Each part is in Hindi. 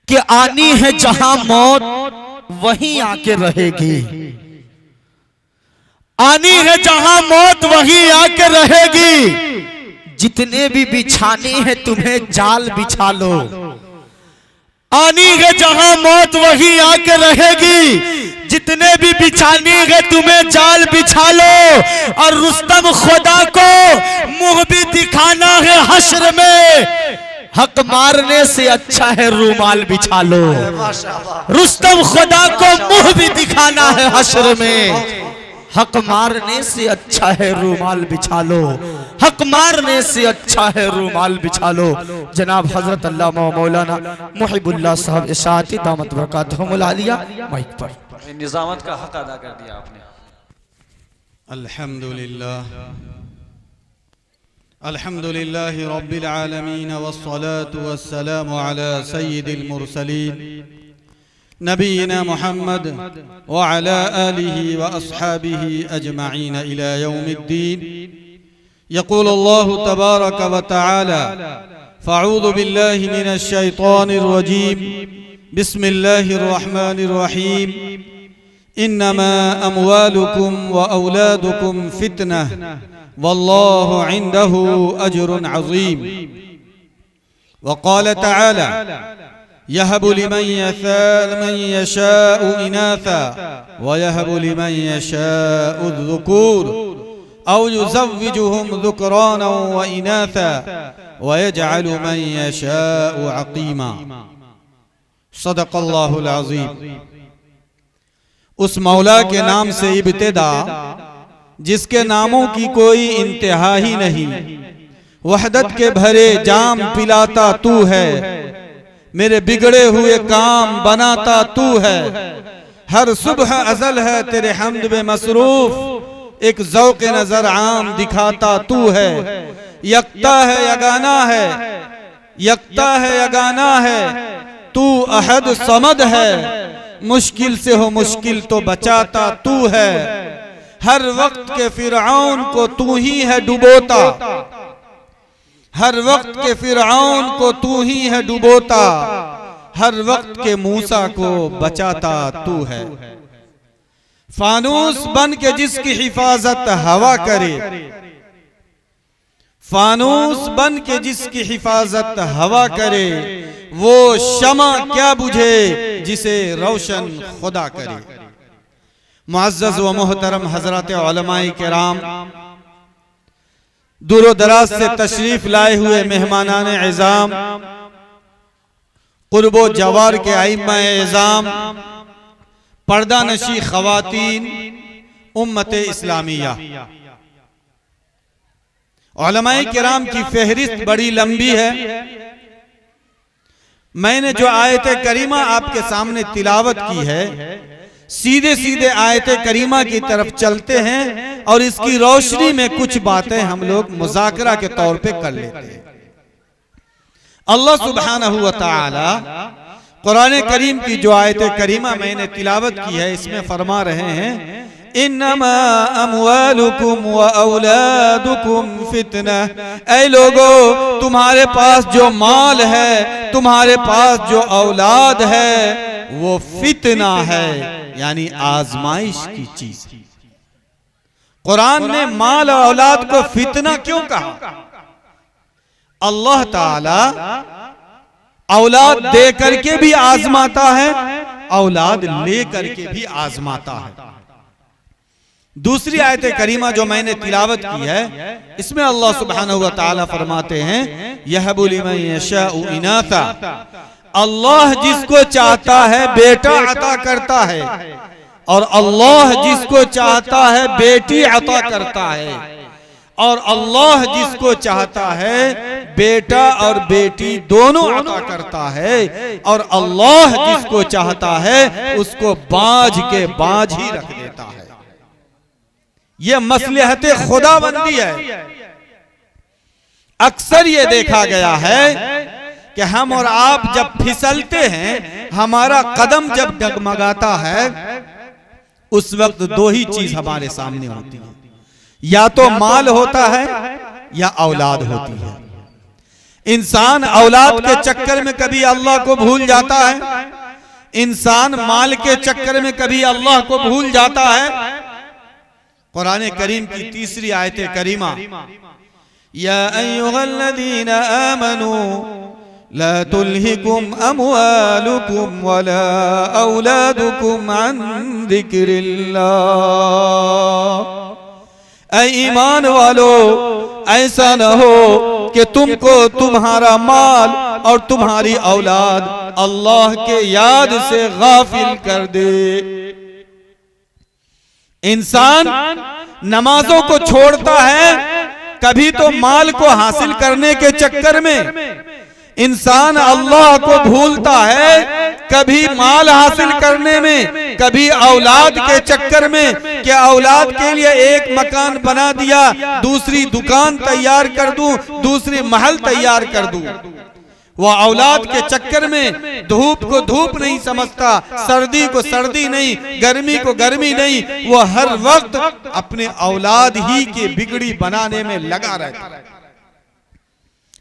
कि आनी है जहां मौत वहीं आके रहेगी, आनी है जहां मौत वहीं आके रहेगी। जितने भी बिछाने हैं तुम्हें जाल बिछा लो, आनी है जहां मौत वहीं आके रहेगी। जितने भी बिछानी है तुम्हें जाल बिछा लो। और रुस्तम खुदा को मुंह भी दिखाना है हश्र में, हक मारने से अच्छा है रूमाल बिछा लो। रुस्तम खुदा को मुंह भी दिखाना है हश्र में, हक मारने से अच्छा है रूमाल बिछा लो, हक मारने से अच्छा है रूमाल बिछा लो। जनाब हजरत अल्लामा मौलाना मुहिबुल्लाह साहब इशाअती दामत बरकातहुमुल आलिया माइक पर। निजामत का हक अदा कर दिया आपने। अल्हम्दुलिल्लाह अल्हम्दुलिल्लाहि रब्बिल आलमीन वस्सलातु वस्सलामु अला सय्यिदिल मुरसलीन नबीना मुहम्मद व अला आलिहि व अस्हाबिहि अजमईन इला यौमिद्दीन। यक़ूलु अल्लाहु तबारक व तआला फ़अऊज़ु बिल्लाहि मिनश शैतानिर रजीम बिस्मिल्लाहिर रहमानिर रहीम। इन्नमा अम्वालुकुम व औलादुकुम फितनह वल्लाहु इंदहु अज्रुन अज़ीम। व क़ाल तआला यहबु लिमन यशाउ इनासा व यहबु लिमन यशाउ ज़ुकूर औ युज़व्विजुहुम ज़ुक्राना व इनासा व यजअलु मन यशाउ अक़ीमा। सदक़ल्लाहुल अज़ीम। उस मौला के नाम से इब्तिदा जिसके नामों की कोई इंतहा ही नहीं, वहदत के भरे जाम पिलाता तू है, मेरे बिगड़े हुए काम बनाता तू है। हर सुबह अज़ल है तेरे हम्द में मसरूफ, एक ज़ौक़ नज़र आम दिखाता तू है। यकता है यगाना है, यकता है यगाना है, तू अहद समद है, मुश्किल से हो मुश्किल तो बचाता तू है। हर वक्त के फिरऔन को तू ही है डुबोता, हर वक्त के फिरऔन को तू ही है डुबोता, हर वक्त के मूसा को बचाता तू है। फानूस बन के जिसकी हिफाजत हवा करे, फानूस बन के जिसकी हिफाजत हवा करे, वो शमा क्या बुझे जिसे रोशन खुदा करे। मुअज़्ज़ज़ व मोहतरम हजरत उलमाए किराम, दूर दराज से तशरीफ लाए हुए मेहमानान इज़ाम, कुर्बो जवार के आइम्मा इज़ाम, पर्दा नशी ख़वातीन, उम्मत इस्लामिया। उलमाए किराम की फहरिस्त बड़ी लंबी है। मैंने जो आयत करीमा आपके सामने तिलावत की है, सीधे सीधे आयत करीमा की तरफ चलते हैं और इसकी रोशनी में कुछ बातें हम लोग मुज़ाकरा के तौर पे कर लेते हैं। अल्लाह सुब्हानहू व तआला कुरान करीम की जो आयत करीमा मैंने तिलावत की है, इसमें फरमा रहे हैं इन्नमा अम्वालुकुम व औलादुकुम फितनह। ऐ लोगो, तुम्हारे पास जो माल है, तुम्हारे पास जो औलाद है, वो फितना है, यानी आजमाइश की चीज। कुरान ने माल और औलाद को फितना क्यों कहा? अल्लाह ताला औलाद दे करके भी आजमाता है, औलाद ले करके भी आजमाता है। दूसरी आयत करीमा जो मैंने तिलावत की है, इसमें अल्लाह सुब्हानहू व तआला फरमाते हैं यहबु लिमन यशाउ इनासा। अल्लाह जिसको चाहता है बेटा अता करता है, और अल्लाह जिसको चाहता है बेटी अता करता है, और अल्लाह जिसको चाहता है बेटा और बेटी दोनों अता करता है, और अल्लाह जिसको चाहता है उसको बाज के बाज ही रख देता है। यह मसलहत खुदाबंदी है। अक्सर ये देखा गया है कि हम और आप जब फिसलते हैं, हमारा कदम जब डगमगाता है, उस वक्त दो ही चीज हमारे सामने होती है, या तो माल होता है या औलाद होती है। इंसान औलाद के चक्कर में कभी अल्लाह को भूल जाता है, इंसान माल के चक्कर में कभी अल्लाह को भूल जाता है। कुरान करीम की तीसरी आयत करीमा, या अय्युहल्लज़ीना आमनू ला तुल्हिकुम अमवालुकुम वला औलादुकुम अन ज़िक्रिल्लाह। ऐ ईमान वालो, ऐसा न हो कि तुमको तुम्हारा माल और तुम्हारी औलाद अल्लाह के याद से गाफिल कर दे। इंसान नमाजों को छोड़ता है, कभी तो माल को हासिल करने के चक्कर में। इंसान अल्लाह को भूलता है, कभी माल हासिल करने में, कभी औलाद के चक्कर में कि औलाद के लिए एक मकान बना दिया, दूसरी दुकान तैयार कर दूं, दूसरी महल तैयार कर दूं। वो औलाद के चक्कर में धूप को धूप नहीं समझता, सर्दी को सर्दी नहीं, गर्मी को गर्मी नहीं, वो हर वक्त अपने औलाद ही की बिगड़ी बनाने में लगा रहता है।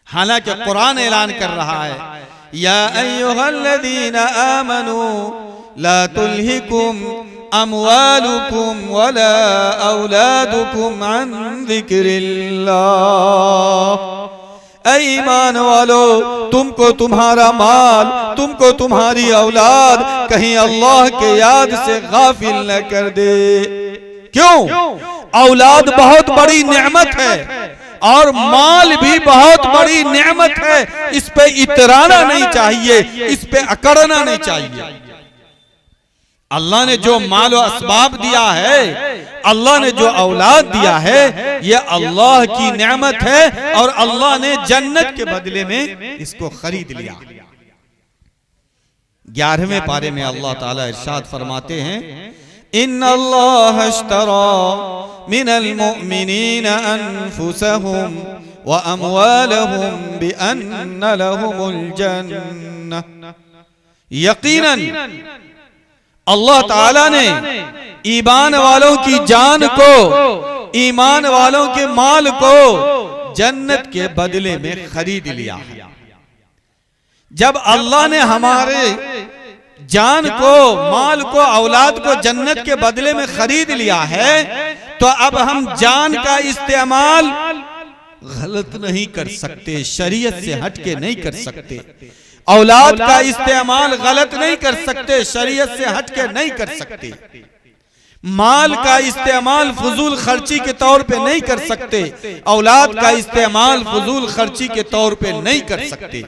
हालांकि कुरान ऐलान कर रहा है, या अय्युहल्लज़ीना आमनू ला तुल्हिकुम अमवालुकुम वला औलादुकुम अन ज़िक्रिल्लाह। ऐ ईमान वालो, तुमको तुम्हारा माल, तुमको तुम्हारी औलाद कहीं अल्लाह के याद से गाफिल न कर दे। क्यों? औलाद बहुत बड़ी नेमत है और माल भी बहुत बड़ी नेमत है। इस पे इतराना नहीं चाहिए, इस पे अकड़ना नहीं चाहिए। अल्लाह ने जो माल और असबाब दिया है, अल्लाह ने जो औलाद दिया है, ये अल्लाह की नेमत है और अल्लाह ने जन्नत के बदले में इसको खरीद लिया। 11वें पारे में अल्लाह ताला इरशाद फरमाते हैं, इन्नल्लाह अश्तरा मिनल मुमिनीन अनफुसहुम व अमवालहुम बिअन्न लहुमुल जन्नह। यकीनन अल्लाह ताला ने ईमान वालों की जान को, ईमान वालों के माल को जन्नत के बदले में खरीद लिया। जब अल्लाह ने हमारे जान को, माल को, औलाद को जन्नत के बदले में खरीद लिया है, तो अब हम जान का इस्तेमाल गलत नहीं कर सकते, शरीयत से हटके नहीं कर सकते। औलाद का इस्तेमाल गलत नहीं कर सकते, शरीयत से हटके नहीं कर सकते। माल का इस्तेमाल फजूल खर्ची के तौर पे नहीं कर सकते, औलाद का इस्तेमाल फजूल खर्ची के तौर पे नहीं कर सकते।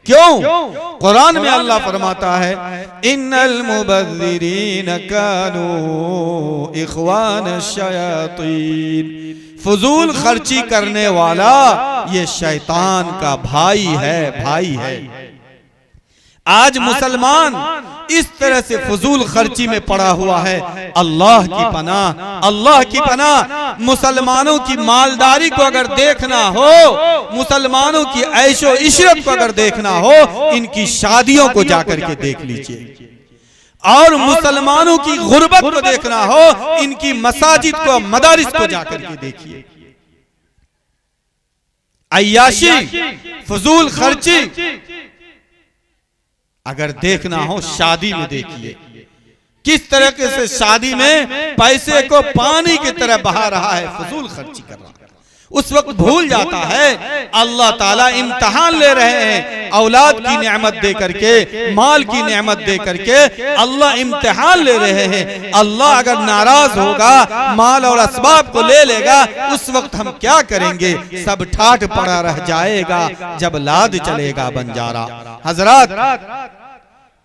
क्यों? कुरान में अल्लाह फरमाता है, इन्नल मुबज़्ज़िरीन कानू इख्वान शयातीन। फजूल खर्ची करने वाला ये शैतान का भाई है, भाई है। आज मुसलमान इस तरह से फजूल खर्ची में पड़ा हुआ है। अल्लाह की पनाह, अल्लाह की पनाह। मुसलमानों की मालदारी को अगर देखना हो, मुसलमानों की ऐशो इशरत को अगर देखना हो, इनकी शादियों को जाकर के देख लीजिए। और मुसलमानों की गुर्बत को देखना हो, इनकी मसाजिद को, मदारिस को जाकर के देखिए। अय्याशी, फजूल खर्ची अगर देखना हो, शादी में देखिए किस तरह से शादी में पैसे को पानी की तरह बहा रहा है, फजूल खर्ची कर रहा है। उस वक्त भूल जाता है अल्लाह ताला इम्तिहान ले रहे हैं। औलाद की नेमत दे करके, माल की नेमत दे करके अल्लाह इम्तिहान ले रहे हैं। अल्लाह अगर नाराज होगा, माल और असबाब को ले लेगा, उस वक्त हम क्या करेंगे? सब ठाठ पड़ा रह जाएगा जब लाद चलेगा बंजारा। हजरात,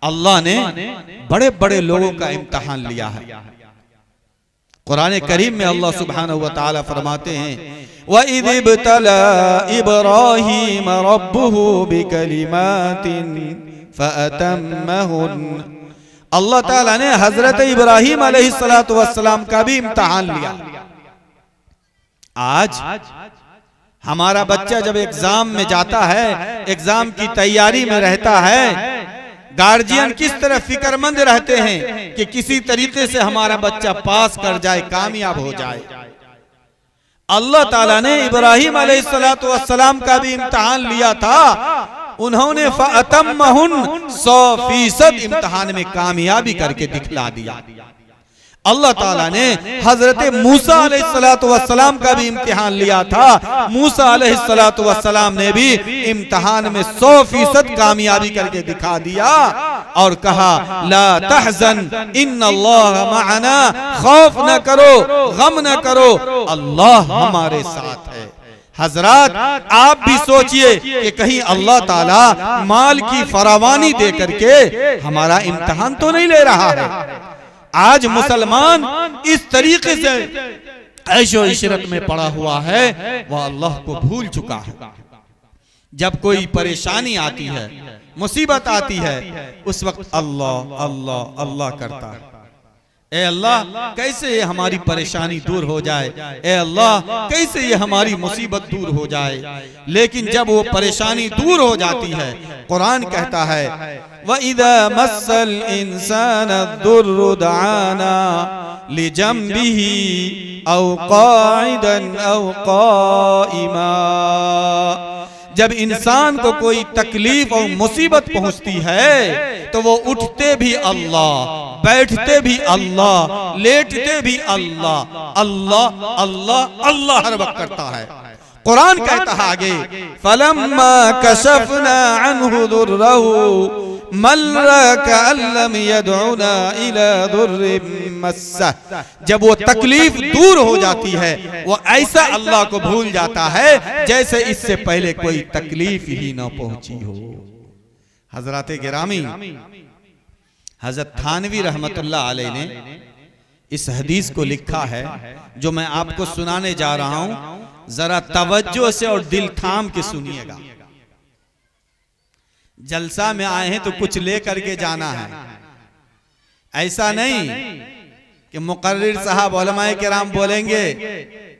अल्लाह ने बड़े बड़े लोगों का इम्तिहान लिया है। कुरान करीम में अल्लाह सुब्हानहू व तआला फरमाते हैं, व इज़ इब्तला इब्राहीम रब्बुहु बिकलिमातिन फअतम्महुन। अल्लाह ताला ने हजरत इब्राहीम अलैहिस्सलातु वस्सलाम का भी इम्तिहान लिया। आज हमारा बच्चा जब एग्जाम में जाता है, एग्जाम की तैयारी में रहता है, गार्जियन किस तरह फिक्रमंद रहते हैं कि किसी तरीके से हमारा बच्चा पास कर जाए, कामयाब हो जाए। अल्लाह ताला ने इब्राहिम अलैहिस्सलातु वस्सलाम का भी इम्तिहान लिया था, उन्होंने फ़अतम्महुन 100% इम्तिहान में कामयाबी करके दिखला दिया। अल्लाह ताला ने हजरत मूसा अलैहिस्सलातु वस्सलाम का भी इम्तिहान लिया था, मूसा अलैहिस्सलातु वस्सलाम ने भी इम्तिहान में 100% कामयाबी करके दिखा दिया और कहा ला तहज़न इन्नल्लाह मअना, खौफ न करो, गम न करो, अल्लाह हमारे साथ है। हजरात, आप भी सोचिए कि कहीं अल्लाह ताला माल की फरावानी दे करके हमारा इम्तिहान तो नहीं ले रहा है। आज मुसलमान इस तरीके से ऐशो इशरत में पड़ा हुआ है, वह अल्लाह को भूल चुका है। जब कोई परेशानी आती है, मुसीबत आती है, उस वक्त अल्लाह अल्लाह अल्लाह करता है। ए अल्लाह, कैसे ये हमारी परेशानी दूर हो जाए, ए अल्लाह कैसे ये हमारी मुसीबत दूर हो जाए। लेकिन जब वो परेशानी दूर हो जाती है, कुरान कहता है वइज़ा मस्सल इंसान दुर्रु दआना लिजंबिही औ काइदन औ काइमा। जब इंसान को कोई तकलीफ और मुसीबत पहुंचती है तो वो उठते भी अल्लाह, बैठते भी अल्लाह, लेटते भी अल्लाह, अल्लाह अल्लाह अल्लाह हर वक्त करता है। कुरान कहता है आगे फलम्मा कशफना अन्हु दुर्रहु मर्रा कअल्लम यदउना इला दुर्रिम मस्सा। जब वो तकलीफ दूर हो जाती है, वो ऐसा अल्लाह को भूल जाता है जैसे इससे पहले कोई तकलीफ ही ना पहुंची हो। हजरत गिरामी हजरत थानवी रहमतुल्लाह अलैह ने इस हदीस को लिखा है जो मैं आपको सुनाने जा रहा हूं, जरा तवज्जो से और दिल थाम के सुनिएगा। जलसा में आए हैं तो कुछ लेकर के जाना है, ऐसा नहीं कि मुकर्रिर साहब उलमाए किराम बोलेंगे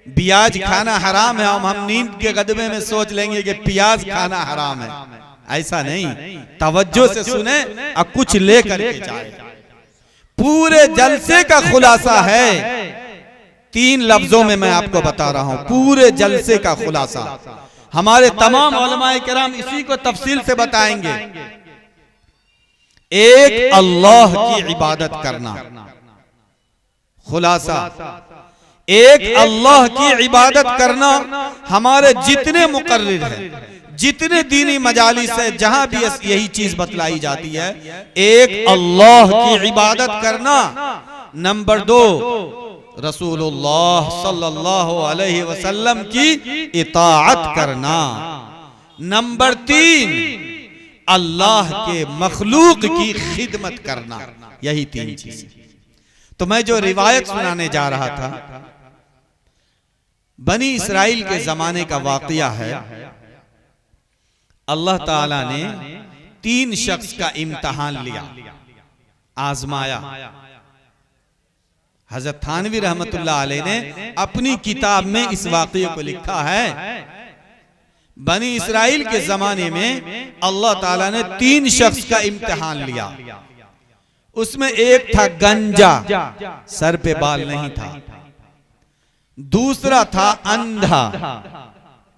प्याज खाना हराम है, हम नींद के गदबे में सोच लेंगे कि प्याज खाना हराम है। ऐसा नहीं, तवज्जो से सुने और कुछ लेकर के जाए। पूरे जलसे का खुलासा है, 3 लफ्जों में मैं आपको बता रहा हूं, पूरे जलसे का खुलासा। हमारे तमाम उलमाए किराम इसी को तफसील से बताएंगे। एक अल्लाह की इबादत करना, खुलासा एक अल्लाह की इबादत करना। हमारे जितने मुकर्रिर हैं, जितने दीनी मजालिस है, जहां भी यही चीज बतलाई जाती है, एक अल्लाह की इबादत करना। नंबर 2 रसूलुल्लाह सल्लल्लाहु अलैहि वसल्लम की इताअत करना। नंबर 3 अल्लाह के मखलूक की खिदमत करना। यही 3 चीज। तो मैं जो रिवायत सुनाने जा रहा था, बनी इसराइल के जमाने का वाकया है। अल्लाह ताला ने 3 शख्स का इम्तिहान लिया, आजमाया। हजरत थानवी रहमतुल्लाह अलैह ने अपनी किताब में इस वाक़ये को लिखा है। बनी इसराइल के जमाने में अल्लाह ताला ने 3 शख्स का इम्तिहान लिया। उसमें एक था गंजा, सर पे बाल नहीं था। दूसरा था अंधा,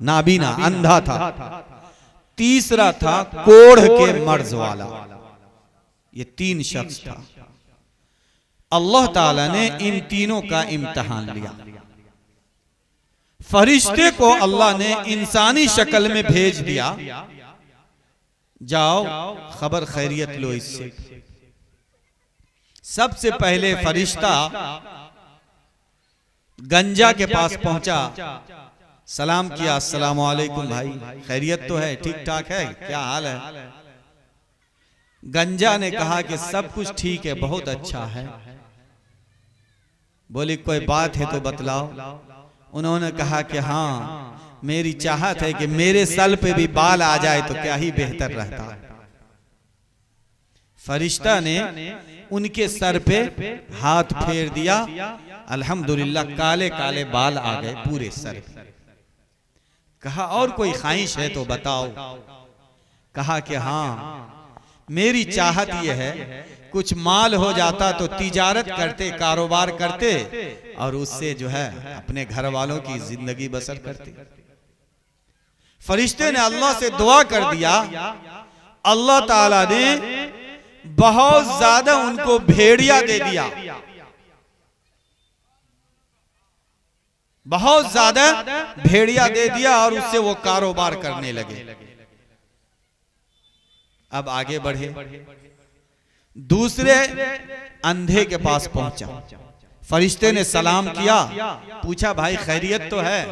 नाबीना, अंधा था। तीसरा था कोढ़ के मर्ज वाला। ये 3 शख्स था। अल्लाह ताला ने इन तीनों का इम्तिहान लिया। फरिश्ते को अल्लाह ने इंसानी शक्ल में भेज दिया, जाओ खबर खैरियत लो इससे। सबसे पहले फरिश्ता गंजा के पास पहुंचा, सलाम किया, अस्सलामु अलैकुम भाई, खैरियत तो है, ठीक ठाक है, क्या हाल है? गंजा ने कहा कि सब कुछ ठीक है, बहुत अच्छा है। बोली कोई बात है तो बतलाओ। उन्होंने कहा कि हाँ, मेरी चाहत है कि मेरे सर पे भी बाल आ जाए तो क्या ही बेहतर रहता। फरिश्ता ने उनके सर पे हाथ फेर दिया, अल्हम्दुलिल्लाह काले काले बाल आ गए पूरे सर पे। कहा और कोई ख्वाहिश है तो बताओ। कहा कि हाँ, मेरी चाहत यह है कुछ माल हो जाता तो तिजारत करते, कारोबार करते और उससे जो है अपने घर वालों की जिंदगी बसर करते। फरिश्ते ने अल्लाह से दुआ कर दिया, अल्लाह ताला ने बहुत ज्यादा उनको भेड़िया दे दिया, बहुत ज्यादा भेड़िया दे दिया और उससे वो कारोबार करने लगे। अब आगे बढ़े, दूसरे अंधे के पास पहुंचा, फरिश्ते ने सलाम किया, पूछा भाई खैरियत तो है?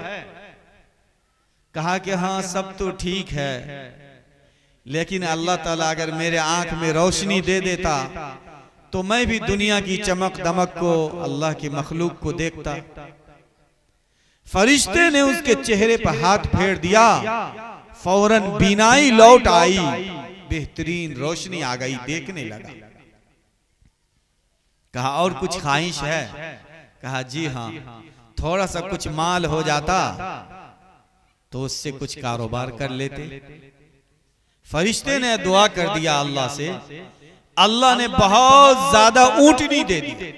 कहा कि हाँ सब तो ठीक है, लेकिन अल्लाह ताला अगर मेरे आंख में रोशनी दे देता तो मैं भी दुनिया की चमक दमक को, अल्लाह की मखलूक को देखता। फरिश्ते ने उसके चेहरे पर हाथ फेर दिया, फौरन बीनाई लौट आई, बेहतरीन रोशनी आ गई, देखने लगा। कहा और कुछ ख्वाहिश है? कहा जी हाँ, थोड़ा सा कुछ माल हो जाता तो उससे कुछ कारोबार कर लेते। फरिश्ते ने दुआ कर दिया अल्लाह से, अल्लाह ने बहुत ज्यादा ऊंटनी दे दी।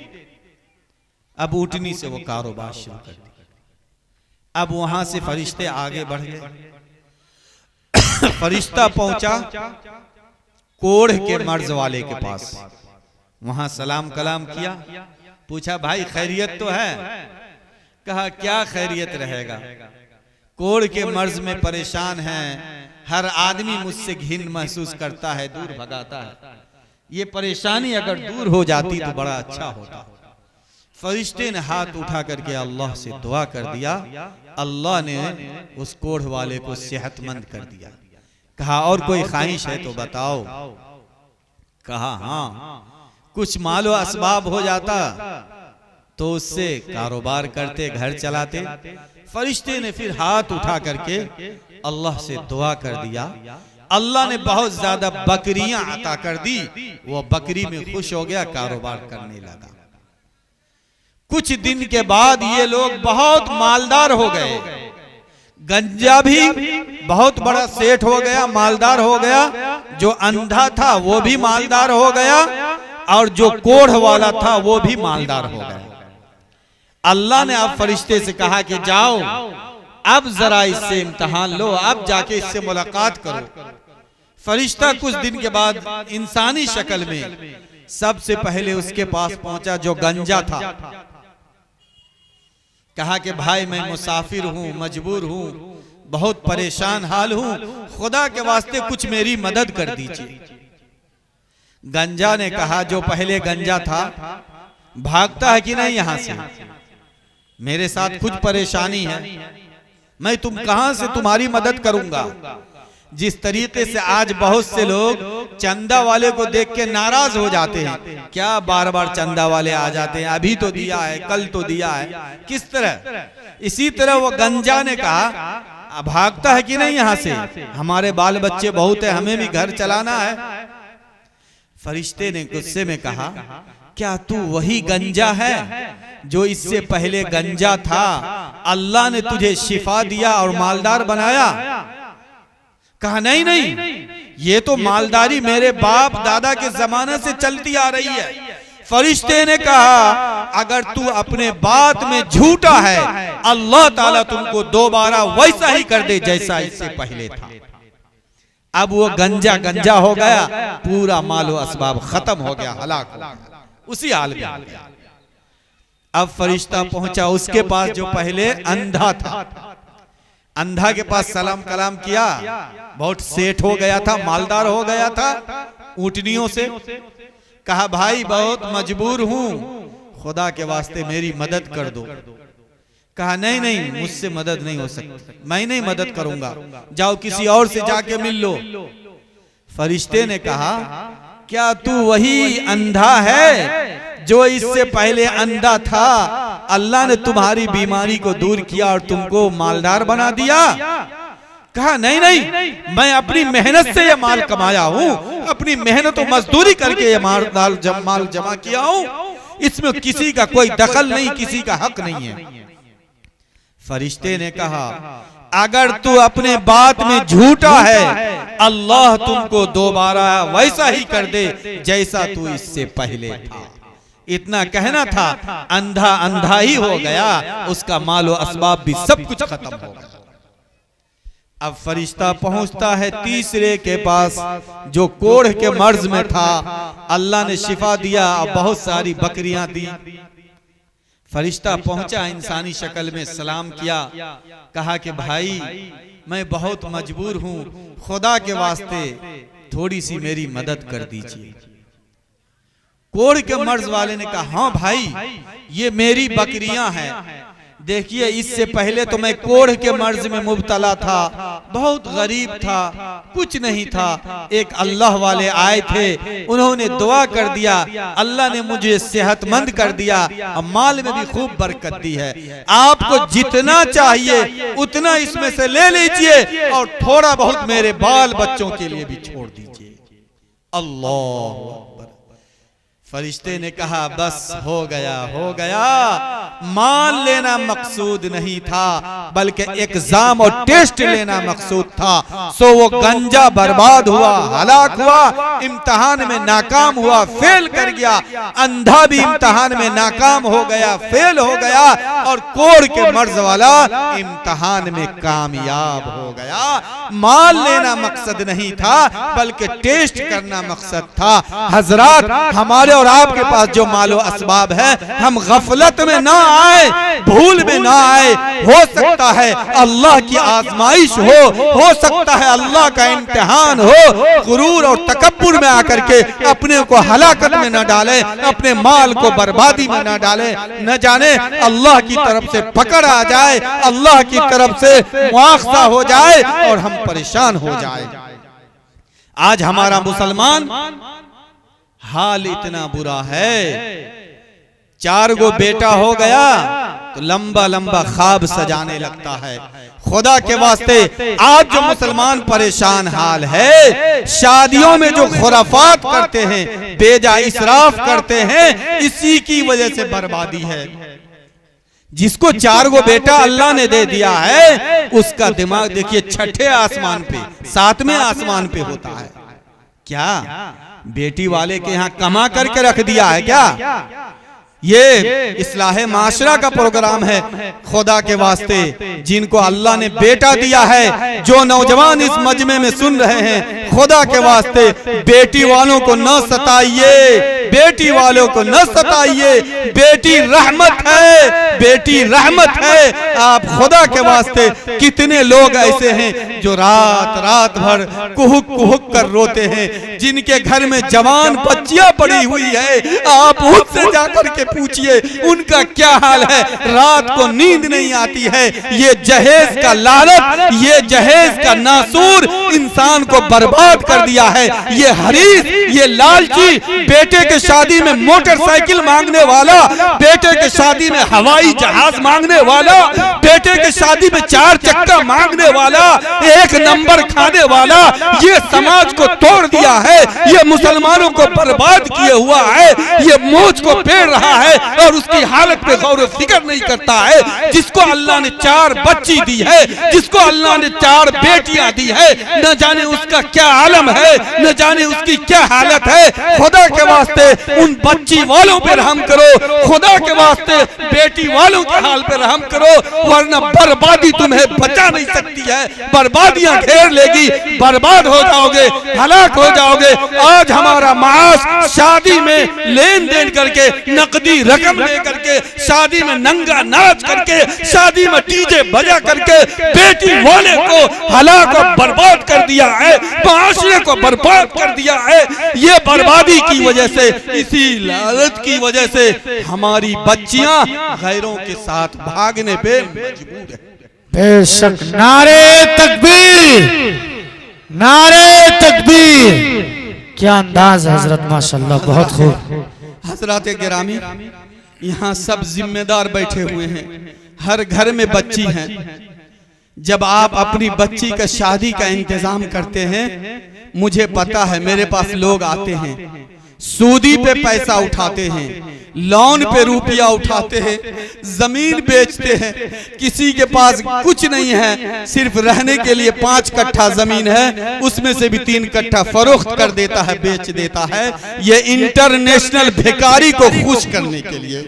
अब ऊंटनी से वो कारोबार शुरू कर दिया। अब वहां से फरिश्ते आगे बढ़ गए, फरिश्ता पहुंचा कोढ़ के मर्ज वाले के पास, वहां सलाम कलाम किया, पूछा भाई खैरियत तो है? कहा क्या खैरियत रहेगा, कोढ़ के मर्ज में परेशान है, हर आदमी मुझसे घिन महसूस करता है, दूर भगाता है, ये परेशानी अगर दूर हो जाती तो बड़ा अच्छा होता। फरिश्ते ने हाथ उठा करके अल्लाह से दुआ कर दिया, अल्लाह ने उस कोढ़ वाले को सेहतमंद कर दिया। कहा और कोई ख्वाहिश है तो बताओ? कहा हाँ, कुछ मालो असबाब हो जाता तो उससे कारोबार करते, घर चलाते। फरिश्ते ने फिर हाथ उठा करके अल्लाह से दुआ कर दिया, अल्लाह ने बहुत ज्यादा बकरियां अता कर दी, वो बकरी में खुश हो गया, कारोबार करने लगा। कुछ दिन के बाद ये लोग बहुत मालदार हो गए, गंजा भी बहुत बड़ा सेठ हो गया, मालदार हो गया, जो अंधा था वो भी मालदार हो गया और जो कोढ़ वाला था वो भी मालदार हो गया। अल्लाह ने अब फरिश्ते से कहा कि जाओ अब जरा इससे इम्तिहान लो, अब जाके इससे मुलाकात करो। फरिश्ता कुछ दिन के बाद इंसानी शक्ल में सबसे पहले उसके पास पहुंचा जो गंजा था। कहा कि भाई मैं मुसाफिर हूं, मजबूर हूं, बहुत परेशान हाल हूं, खुदा के वास्ते कुछ मेरी मदद कर दीजिए। गंजा ने कहा जो पहले गंजा था भागता है कि नहीं यहां से? मेरे साथ कुछ परेशानी है, मैं तुम कहां से तुम्हारी मदद करूंगा। जिस तरीके से आज बहुत से लोग चंदा वाले को देख के नाराज हो जाते हैं, क्या बार बार चंदा वाले आ जाते हैं, अभी तो दिया है, कल तो दिया है, किस तरह। इसी तरह वो गंजा ने कहा भागता है कि नहीं यहाँ से, हमारे बाल बच्चे बहुत है, हमें भी घर चलाना है। फरिश्ते ने गुस्से में कहा क्या तू वही गंजा है जो इससे पहले गंजा था, अल्लाह ने तुझे शिफा दिया और मालदार बनाया? कहा नहीं नहीं, ये तो मालदारी मेरे बाप दादा के जमाने से चलती आ रही है। फरिश्ते ने कहा अगर तू अपने बात में झूठा है, अल्लाह ताला तुमको दोबारा वैसा ही कर दे जैसा इससे पहले था। अब वो गंजा गंजा हो गया, पूरा मालो असबाब खत्म हो गया, हलाक हो गया, उसी हाल में। अब फरिश्ता पहुंचा उसके पास जो पहले अंधा था, अंधा के पास सलाम कलाम किया, बहुत सेठ हो गया था, मालदार हो गया था ऊंटनियों से। कहा भाई बहुत मजबूर हूं, खुदा के वास्ते मेरी मदद कर दो। कहा नहीं नहीं, मुझसे मदद नहीं हो सकती, मैं नहीं मदद करूंगा, जाओ किसी और से जाके मिल लो। फरिश्ते ने कहा क्या तू वही अंधा है जो इससे पहले अंधा था, अल्लाह ने तुम्हारी बीमारी को दूर किया और तुमको मालदार बना दिया? कहा नहीं नहीं, मैं अपनी मेहनत से ये माल कमाया हूँ, अपनी मेहनत और मजदूरी करके ये माल जमा किया हूँ, इसमें किसी का कोई दखल नहीं, किसी का हक नहीं है। फरिश्ते ने कहा अगर तू अपने बात में झूठा है, अल्लाह तुमको दोबारा वैसा ही कर दे जैसा तू इससे पहले था। इतना कहना था, अंधा अंधा ही हो गया, उसका मालो असबाब भी सब कुछ खत्म हो गया। अब फरिश्ता पहुंचता है तीसरे के पास जो कोढ़ के मर्ज में था। अल्लाह ने शिफा दिया, बहुत सारी बकरियां दी। फरिश्ता पहुंचा, इंसानी शक्ल में सलाम किया, कहा कि भाई मैं बहुत मजबूर हूं, खुदा के वास्ते थोड़ी सी मेरी मदद कर दीजिए। कोढ़ के मर्ज वाले ने कहा, हाँ भाई ये मेरी बकरियां हैं। देखिए इससे पहले तो मैं कोढ़ के मर्ज में मुब्तला था, बहुत गरीब था, कुछ नहीं था। एक अल्लाह वाले आए थे, उन्होंने दुआ कर दिया, अल्लाह ने मुझे सेहतमंद कर दिया, अब माल में भी खूब बरकत दी है। आपको जितना चाहिए उतना इसमें से ले लीजिए और थोड़ा बहुत मेरे बाल बच्चों के लिए भी छोड़ दीजिए। अल्लाह। फरिश्ते ने कहा बस हो गया, हो गया। मान लेना मकसूद नहीं था, बल्कि एग्जाम और टेस्ट लेना मकसूद था। सो वो गंजा बर्बाद हुआ, हलाक हुआ, इम्तिहान में नाकाम हुआ, फेल कर गया। अंधा भी इम्तिहान में नाकाम हो गया, फेल हो गया। और कोढ़ के मर्ज वाला इम्तिहान में कामयाब हो गया। मान लेना मकसद नहीं था, बल्कि टेस्ट करना मकसद था। हजरात, हमारे और आपके पास जो मालो असबाब है, हम गफलत में ना आए, भूल में ना आए। हो सकता है अल्लाह की आजमाइश हो सकता है अल्लाह का इम्तिहान हो। गुरूर और तकब्बुर में आकर के अपने को हलाकत में न डाले, अपने माल को बर्बादी में न डाले। न जाने अल्लाह की तरफ से पकड़ आ जाए, अल्लाह की तरफ से मुआखजा हो जाए और हम परेशान हो जाए। आज हमारा मुसलमान हाल इतना बुरा है, 4 गो बेटा हो गया तो लंबा लंबा ख्वाब सजाने लगता है। खुदा के वास्ते आज जो मुसलमान परेशान हाल है, शादियों में जो खुराफात करते हैं, बेजा इसराफ करते हैं, इसी की वजह से बर्बादी है। जिसको 4 गो बेटा अल्लाह ने दे दिया है, उसका दिमाग देखिए 6ठे आसमान पे, 7वें आसमान पे होता है। क्या बेटी वाले के यहाँ कमा करके रख दिया है क्या? ये इस्लाहे माशरा का प्रोग्राम है। खुदा के वास्ते जिनको अल्लाह ने बेटा दिया है, जो नौजवान इस मजमे में सुन रहे हैं, खुदा के वास्ते बेटी वालों को न सताइए, बेटी वालों को न सताइए। बेटी रहमत है, बेटी रहमत है। आप खुदा के वास्ते, कितने लोग ऐसे हैं जो रात रात भर कुहुक कुहुक कर रोते हैं, जिनके घर में जवान बच्चियां पड़ी हुई है। आप उससे जाकर के पूछिए उनका क्या हाल है। रात को नींद नहीं आती है। ये जहेज का लालच, ये जहेज का नासूर इंसान को बर्बाद कर दिया है। ये हरीस, ये लालची, बेटे के शादी में मोटरसाइकिल मांगने वाला, बेटे के शादी में हवाई जहाज मांगने वाला, बेटे के शादी में 4 चक्का मांगने वाला, 1 नंबर खाने वाला, ये समाज को तोड़ दिया है। ये मुसलमानों को बर्बाद किए हुआ है। ये मोच को पेड़ रहा है और उसकी हालत पे गौर फिक्र नहीं करता है। जिसको अल्लाह ने 4 बच्ची दी है, जिसको अल्लाह ने 4 बेटियां दी है, न जाने उसका क्या आलम है, न जाने उसकी क्या हालत है। खुदा के वास्ते उन बच्ची वालों पे रहम करो, खुदा के वास्ते बेटी वालों के हाल पे रहम करो, वरना बर्बादी तुम्हें बचा नहीं सकती है। बर्बादियां घेर लेगी, बर्बाद हो जाओगे, हलाक हो जाओगे। आज हमारा माश शादी में लेन देन करके, नकदी रकम लेकर के, शादी में नंगा नाच करके, शादी में डीजे बजा करके बेटी वाले को हलाक और बर्बाद कर दिया है, माशरे को बर्बाद कर दिया है। ये बर्बादी की वजह से, इसी लालच की वजह से हमारी बच्चियां गैरों के साथ भागने पे मजबूर है। बेशक। नारे तकबीर, नारे तकबीर। क्या अंदाज हजरत, माशाल्लाह, बहुत खूब। हजरत गिरामी, यहाँ सब जिम्मेदार बैठे हुए हैं, हर घर में बच्ची हैं। जब आप अपनी बच्ची का शादी का इंतजाम करते हैं, मुझे पता है मेरे पास लोग आते हैं, सूदी पे पैसा उठाते हैं, लोन पे रुपया उठाते हैं, जमीन बेचते हैं, किसी के पास कुछ नहीं है, सिर्फ रहने के लिए 5 कट्ठा जमीन है, उसमें से भी 3 कट्ठा फरोख्त कर देता है, बेच देता है, ये इंटरनेशनल भिखारी को खुश करने के लिए।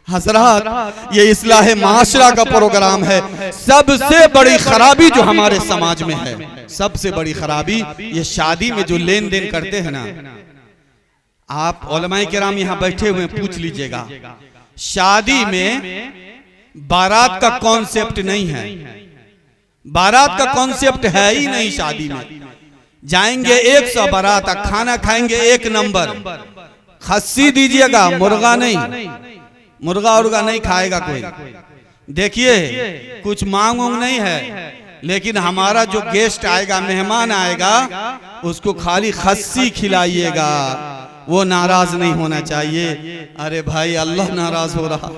हजरात, ये इस्लाह माशरा का प्रोग्राम है। सबसे बड़ी खराबी जो हमारे समाज में है, सबसे बड़ी खराबी ये शादी में जो लेन देन करते हैं ना, आप उलमाए किराम यहाँ बैठे हुए पूछ लीजिएगा, शादी में बारात का कॉन्सेप्ट नहीं है, बारात का कॉन्सेप्ट है ही नहीं। शादी में जाएंगे 100 बारात, खाना खाएंगे 1 नंबर, खस्सी दीजिएगा, मुर्गा नहीं, मुर्गा उर्गा नहीं खाएगा कोई। देखिए कुछ मांग उंग नहीं है, लेकिन हमारा जो गेस्ट आएगा, मेहमान आएगा, उसको खाली खस्सी खिलाइएगा, वो नाराज नहीं होना चाहिए। अरे भाई, अल्लाह नाराज हो रहा,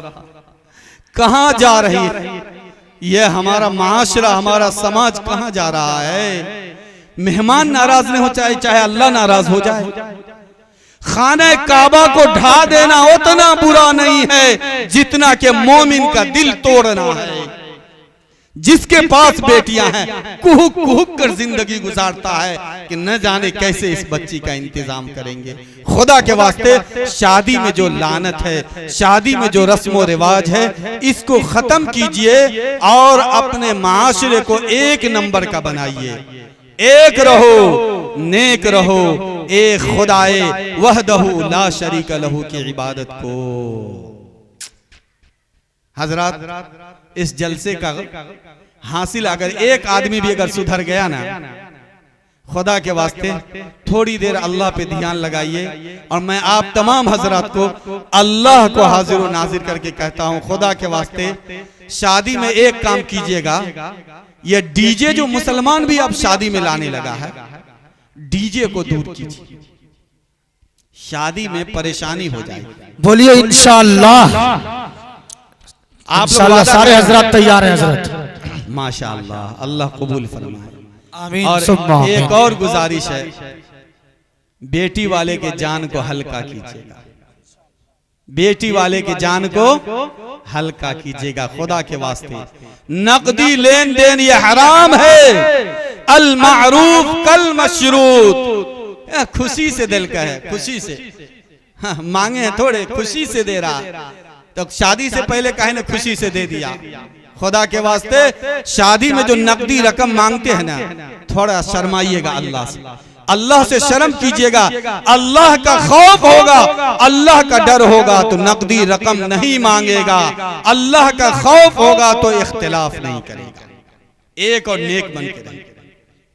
कहां जा रही है ये हमारा माशरा, हमारा समाज कहां जा रहा है? मेहमान नाराज नहीं हो चाहे अल्लाह नाराज हो जाए। खाना काबा को ढा देना उतना बुरा नहीं है जितना कि मोमिन का दिल तोड़ना है। जिसके पास बेटियां हैं, कुहुक कुहुक कर जिंदगी गुजारता है कि न जाने कैसे इस बच्ची का इंतजाम करेंगे। खुदा के वास्ते शादी में जो लानत है, शादी में जो रस्म रिवाज है, इसको खत्म कीजिए और अपने माशरे को 1 नंबर का बनाइए। एक रहो, नेक रहो, एक खुदाए वहदहू ला शरीक लहू की इबादत को। हजरात, इस जलसे का हासिल अगर एक आदमी भी अगर सुधर गया ना, खुदा के वास्ते थोड़ी देर अल्लाह पे ध्यान लगाइए। और मैं आप तमाम हजरात को अल्लाह को हाजिर व नाजिर करके कहता हूं, खुदा के वास्ते शादी में एक काम कीजिएगा, ये डीजे जो मुसलमान भी अब शादी में लाने लगा है, डीजे को दूर कीजिए, शादी में परेशानी हो जाए। बोलिए इंशाअल्लाह। आप इंशाअल्लाह सारे हजरत तैयार हैं हजरत। माशाअल्लाह, अल्लाह कबूल फरमाए। आमीन। और एक और गुजारिश है, बेटी वाले के जान को हल्का कीजिएगा, बेटी वाले के जान को हल्का कीजिएगा खुदा के वास्ते। नकदी लेन देन ये हराम है। अल मारूफ कल मशरूत। खुशी से दिल का है, खुशी से, हाँ, मांगे हैं थोड़े, खुशी से दे रहा, तो शादी से पहले कहे ना खुशी से दे दिया। खुदा के वास्ते शादी में जो नकदी रकम मांगते हैं ना, थोड़ा शर्माइएगा अल्लाह से, अल्लाह से शर्म कीजिएगा। अल्लाह का खौफ होगा, अल्लाह का डर होगा तो नकदी रकम नहीं मांगेगा, अल्लाह का खौफ होगा तो इख्तिलाफ नहीं करेगा, एक और नेक बन के रहेगा।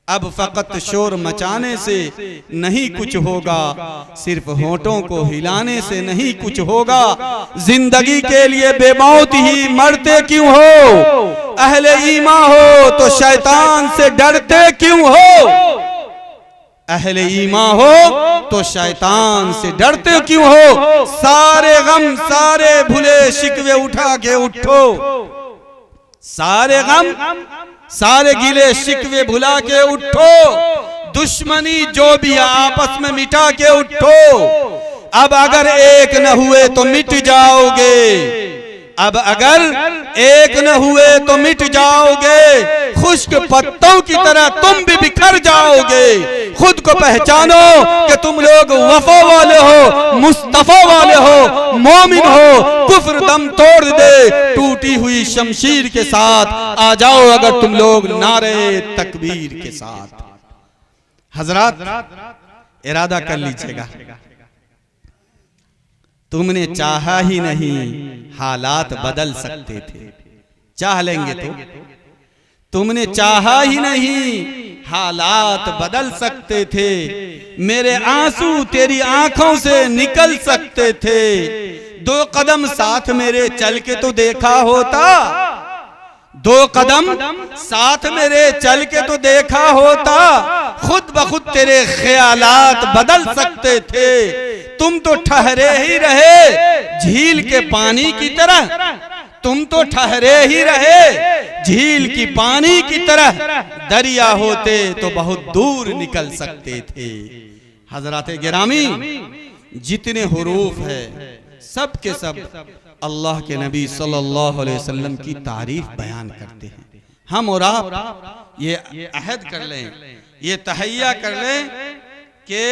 अब फकत शोर मचाने से नहीं कुछ होगा, सिर्फ होठों को हिलाने से नहीं कुछ होगा। जिंदगी के लिए बेमौत ही मरते क्यों हो? अहले ईमान हो तो शैतान से डरते क्यों हो? अहले ईमान हो तो शैतान से डरते क्यों हो? सारे गम सारे भूले शिकवे उठा के उठो, सारे गम सारे गिले शिकवे भुला के उठो, दुश्मनी जो भी आपस में मिटा के उठो। अब अगर एक न हुए तो मिट जाओगे, अब अगर एक न हुए तो मिट जाओगे, खुश्क पत्तों की तरह तुम भी बिखर जाओगे। खुद को पहचानो कि तुम लोग वफा वाले हो, मुस्तफा वाले हो, मोमिन हो। कुफ्र दम तोड़ दे टूटी हुई शमशीर के साथ, आ जाओ अगर तुम लोग नारे तकबीर के साथ। हजरात, इरादा कर लीजिएगा, तुमने चाहा ही नहीं हालात बदल सकते थे, चाह लेंगे तो तुमने चाहा ही नहीं हालात बदल सकते थे। मेरे आंसू तेरी आंखों से निकल सकते थे, 2 कदम साथ मेरे चल के तो देखा होता, 2 कदम साथ मेरे चल के तो देखा होता। खुद ब खुद तेरे ख्यालात बदल सकते थे, तुम तो ठहरे ही रहे झील के पानी की तरह, तुम तो ठहरे ही रहे झील की पानी की तरह। दरिया होते तो बहुत दूर निकल सकते थे। हजरात गिरामी, जितने हुरूफ है सब के सब अल्लाह के नबी सल्लल्लाहु अलैहि वसल्लम की तारीफ बयान करते हैं। हम और आप ये अहद कर लें, ये तहैया कर लें कि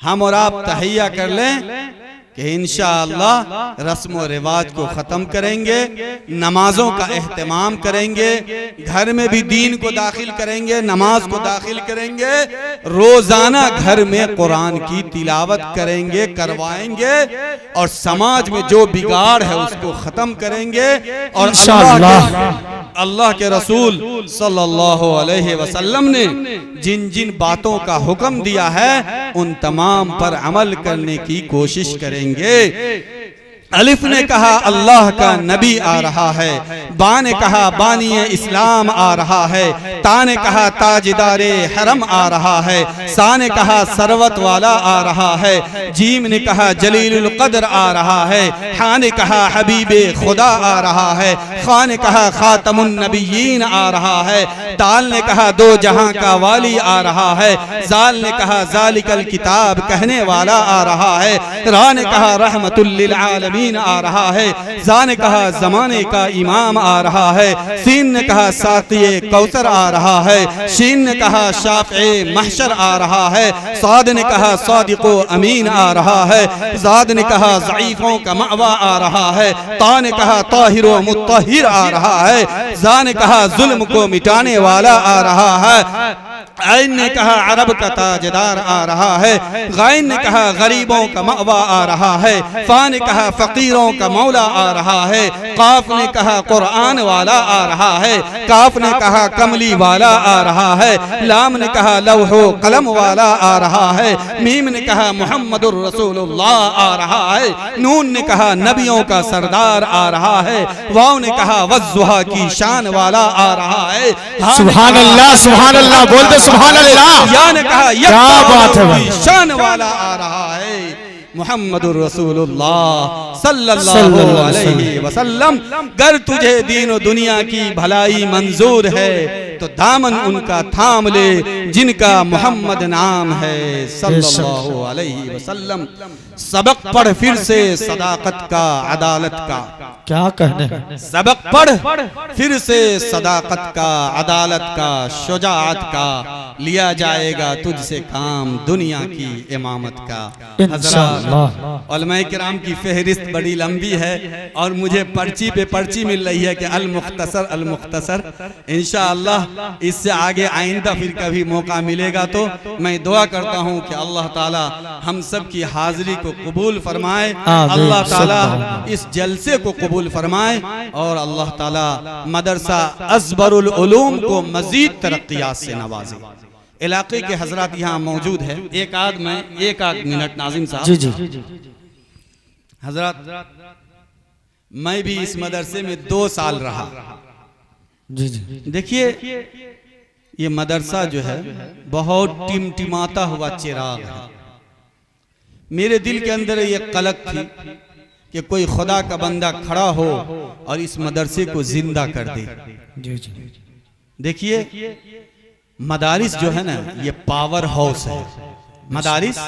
हम और आप तहैया कर लें कि इंशाअल्लाह रस्म व रिवाज को ख़त्म करेंगे, नमाजों का एहतमाम करेंगे, घर में भी दीन को दाखिल करेंगे, नमाज को दाखिल करेंगे, रोज़ाना घर में कुरान की तिलावत करेंगे, करवाएंगे और समाज में जो बिगाड़ है उसको ख़त्म करेंगे। और अल्लाह के रसूल सल्लल्लाहु अलैहि वसल्लम ने जिन जिन बातों का हुक्म दिया है उन तमाम पर अमल करने की कोशिश करेंगे। अलिफ ने कहा अल्लाह का नबी आ रहा है, बा ने कहा बानी इस्लाम आ रहा है, ता ने कहा ताजदारे हरम आ रहा है, सा ने कहा सरवत वाला आ रहा है, जीम ने कहा जलीलुल कद्र आ रहा है, हा ने कहा हबीबे खुदा आ रहा है, खा ने कहा खातमुन नबिय्यीन आ रहा है, दाल ने कहा दो जहां का वाली आ रहा है, जाल ने कहा जालिकल किताब कहने वाला आ रहा है, रा ने कहा रहमतुल लिल आलमीन आ रहा है, जा ने कहा जमाने का इमाम आ रहा है, सीन ने कहा साक़िए कौसर आ रहा है, शीन ने कहा शाफ़े महशर आ रहा है, साद ने कहा सादिक़ो अमीन आ रहा है, ज़ाद ने कहा ज़ईफ़ों का मअवा आ रहा है, ता ने कहा ताहिरो मुत्तहिर आ रहा है, जा ने कहा जुल्म को मिटाने वाला आ रहा है, ऐन ने कहा अरब का ताजदार आ रहा है, गाइन ने कहा गरीबों का मअवा आ रहा है, फा ने कहा फकीरों का मौला आ रहा है, काफ ने कहा कुरान वाला आ रहा है, काफ ने कहा कमली वाला आ रहा है, लाम ने कहा लौहो कलम वाला आ रहा है, मीम ने कहा मुहम्मदुर रसूलुल्लाह आ रहा है, नून ने कहा नबियों का सरदार आ रहा है, वाव ने कहा वज़्ज़ुहा की शान वाला आ रहा है, सुभान अल्लाह, सुभान अल्लाह, बोलते सुभान अल्लाह। या ने कहा क्या बात है भाई, शान वाला आ रहा है मुहम्मदुर रसूलुल्लाह सल्लल्लाहु अलैहि वसल्लम। गर तुझे दीन और दुनिया की भलाई मंजूर है तो दामन उनका थाम ले जिनका मोहम्मद नाम है सल्लल्लाहु अलैहि वसल्लम। सबक पढ़ फिर से सदाकत का, अदालत का। क्या कहने, सबक पढ़ फिर से सदाकत का, अदालत का, शुजाअत का, लिया जाएगा तुझसे काम दुनिया की इमामत का। हज़रात उलमाए किराम की फहरिस्त बड़ी लंबी है और मुझे पर्ची पे पर्ची मिल रही है कि अल मुख्तसर अल मुख्तसर। इंशाअल्लाह इससे आगे आइंदा फिर कभी मौका मिलेगा तो मैं दुआ करता हूँ कि अल्लाह ताला हम सब की हाजिरी को कबूल फरमाए, अल्लाह ताला इस जलसे को कबूल फरमाए और अल्लाह ताला मदरसा अज़बरुल उलूम को मजीद तरक्कियात से नवाजे। इलाके के हजरात यहाँ मौजूद है, एक आध मिनट नाजिम साहब। जी जी हजरात, मैं भी इस मदरसे में 2 साल रहा। जी जी देखिए ये मदरसा जो है बहुत टिमटिमाता हुआ चिराग है। मेरे दिल के अंदर ये कलक थी कि कोई खुदा का बंदा खड़ा हो और इस मदरसे को जिंदा कर दे। जी जी देखिए मदारिस जो है ना ये पावर हाउस है, मदारिस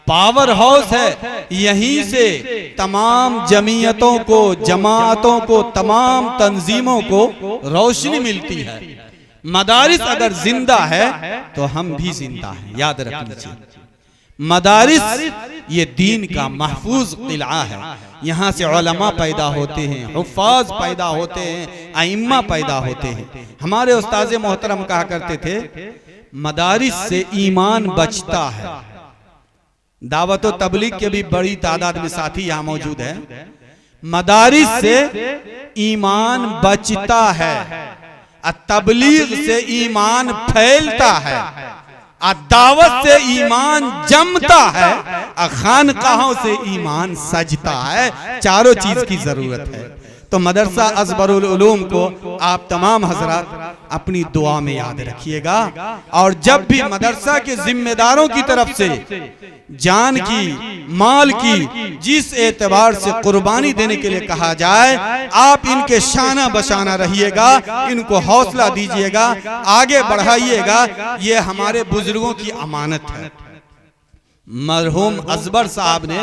पावर हाउस है। यहीं से तमाम जमीयतों को, जमातों को, तमाम तंजीमों को रोशनी मिलती है। मदारिस अगर जिंदा है तो हम भी जिंदा हैं, याद रख लीजिए। मदारिस ये दीन का महफूज किला है। यहाँ से उलमा पैदा होते हैं, हुफ़ाज़ पैदा होते हैं, आइम्मा पैदा होते हैं। हमारे उस्ताज़ मोहतरम कहा करते थे मदारिस से ईमान बचता है। दावत व तबलीग के भी बड़ी तादाद में साथी यहाँ मौजूद है। मदारिस से ईमान बचता है, तबलीग से ईमान फैलता है, दावत से ईमान जमता है, खानकाहों से ईमान सजता है। चारों चीज की जरूरत है। तो मदरसा अज़बरुल उलूम को आप तमाम हजरात अपनी दुआ में याद रखिएगा। और जब भी मदरसा के जिम्मेदारों की तरफ से जान की, माल की जिस एतबार से कुर्बानी देने के लिए कहा जाए, आप इनके शाना बशाना रहिएगा, इनको हौसला दीजिएगा, आगे बढ़ाइएगा। ये हमारे बुजुर्गों की अमानत है। मरहूम अजबर साहब ने,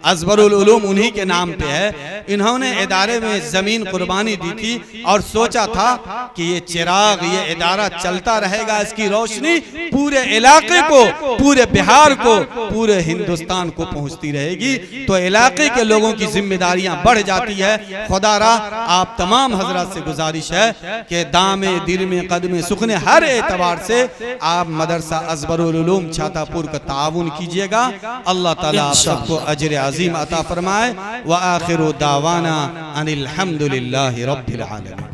अजबरुल उलूम उन्हीं के नाम पे है, इन्होंने इदारे में जमीन कुर्बानी दी थी और सोचा था कि ये चिराग, ये इदारा चलता रहेगा, इसकी रोशनी पूरे इलाके को, पूरे बिहार को, पूरे हिंदुस्तान को पहुंचती रहेगी। तो इलाके के लोगों की जिम्मेदारियां बढ़ जाती है। खुदारा आप तमाम हजरत से गुजारिश है कि दामे दिल में कदमे सुखने हर एतबार से आप मदरसा अजबरुल उलूम छातापुर का ताउन कीजिएगा। अल्लाह ताला आप सबको अजर अजीम अता फरमाए। व आखिरु दावाना अनिल हम्दुलिल्लाहि रब्बिल आलमीन।